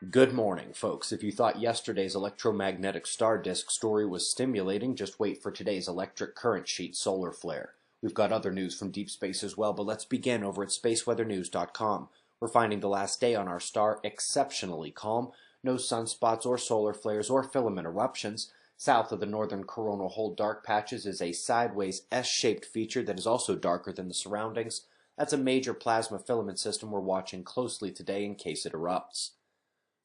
Good morning, folks. If you thought yesterday's electromagnetic star disk story was stimulating, just wait for today's electric current sheet solar flare. We've got other news from deep space as well, but let's begin over at spaceweathernews.com. We're finding the last day on our star exceptionally calm. No sunspots or solar flares or filament eruptions. South of the northern coronal hole dark patches is a sideways S-shaped feature that is also darker than the surroundings. That's a major plasma filament system we're watching closely today in case it erupts.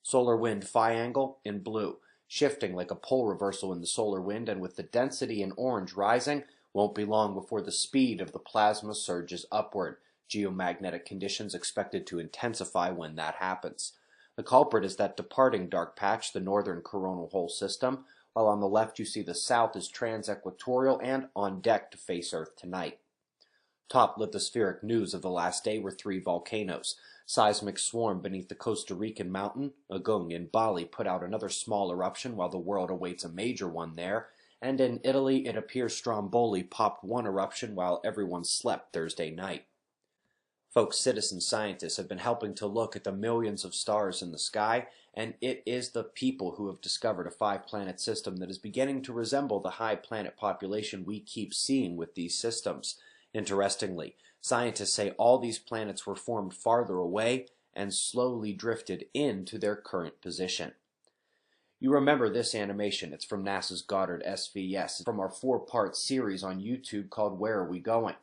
Solar wind phi angle in blue, shifting like a pole reversal in the solar wind, and with the density in orange rising, won't be long before the speed of the plasma surges upward. Geomagnetic conditions expected to intensify when that happens. The culprit is that departing dark patch, the northern coronal hole system, while on the left you see the south is trans-equatorial and on deck to face Earth tonight. Top lithospheric news of the last day were 3 volcanoes. Seismic swarm beneath the Costa Rican mountain. Agung in Bali put out another small eruption while the world awaits a major one there. And in Italy, it appears Stromboli popped one eruption while everyone slept Thursday night. Folks, citizen scientists have been helping to look at the millions of stars in the sky, and it is the people who have discovered a 5-planet system that is beginning to resemble the high planet population we keep seeing with these systems. Interestingly, scientists say all these planets were formed farther away and slowly drifted into their current position. You remember this animation. It's from NASA's Goddard SVS, from our 4-part series on YouTube called Where Are We Going?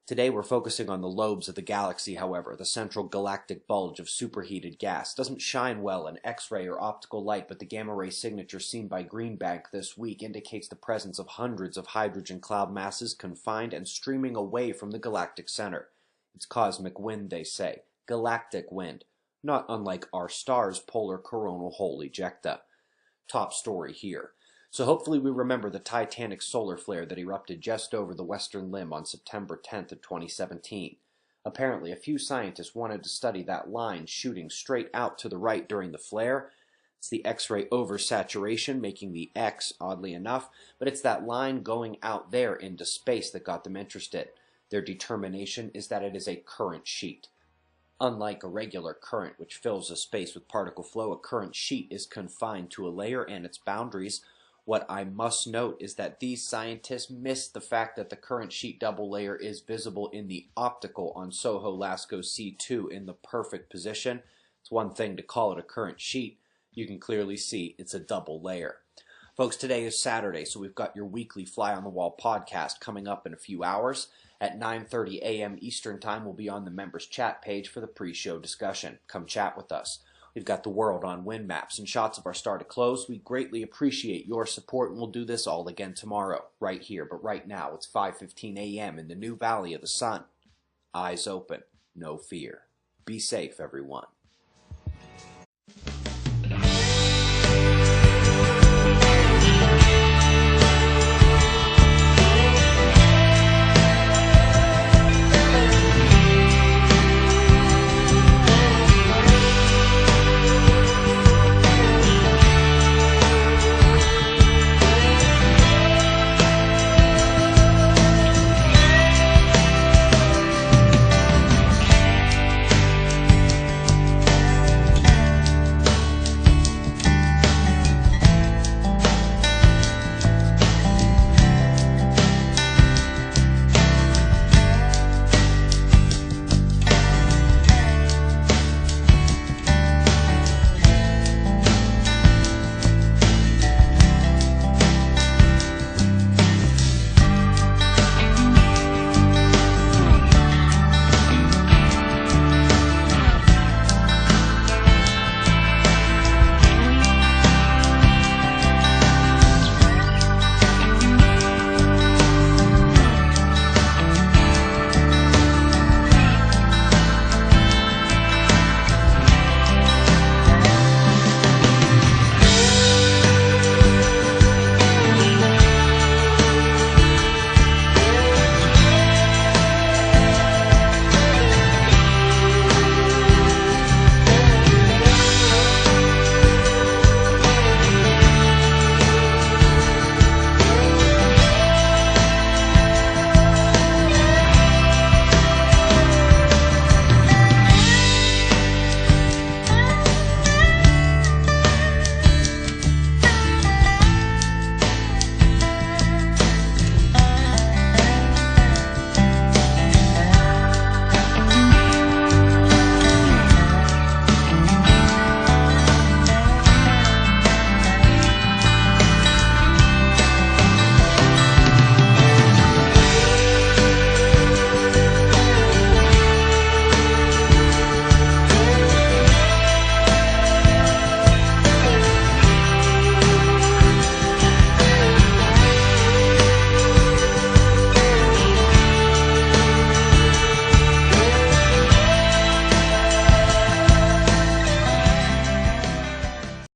Today we're focusing on the lobes of the galaxy, however. The central galactic bulge of superheated gas doesn't shine well in X-ray or optical light, but the gamma-ray signature seen by Greenbank this week indicates the presence of hundreds of hydrogen cloud masses confined and streaming away from the galactic center. It's cosmic wind, they say. Galactic wind. Not unlike our star's polar coronal hole ejecta. Top story here. So hopefully we remember the Titanic solar flare that erupted just over the western limb on September 10th of 2017. Apparently, a few scientists wanted to study that line shooting straight out to the right during the flare. It's the X-ray oversaturation, making the X, oddly enough, but it's that line going out there into space that got them interested. Their determination is that it is a current sheet. Unlike a regular current, which fills a space with particle flow, a current sheet is confined to a layer and its boundaries. What I must note is that these scientists missed the fact that the current sheet double layer is visible in the optical on SOHO-LASCO C2 in the perfect position. It's one thing to call it a current sheet. You can clearly see it's a double layer. Folks, today is Saturday, so we've got your weekly Fly on the Wall podcast coming up in a few hours. At 9:30 a.m. Eastern Time, we'll be on the members chat page for the pre-show discussion. Come chat with us. We've got the world on wind maps and shots of our star to close. We greatly appreciate your support, and we'll do this all again tomorrow, right here. But right now, it's 5:15 a.m. in the new Valley of the Sun. Eyes open, no fear. Be safe, everyone.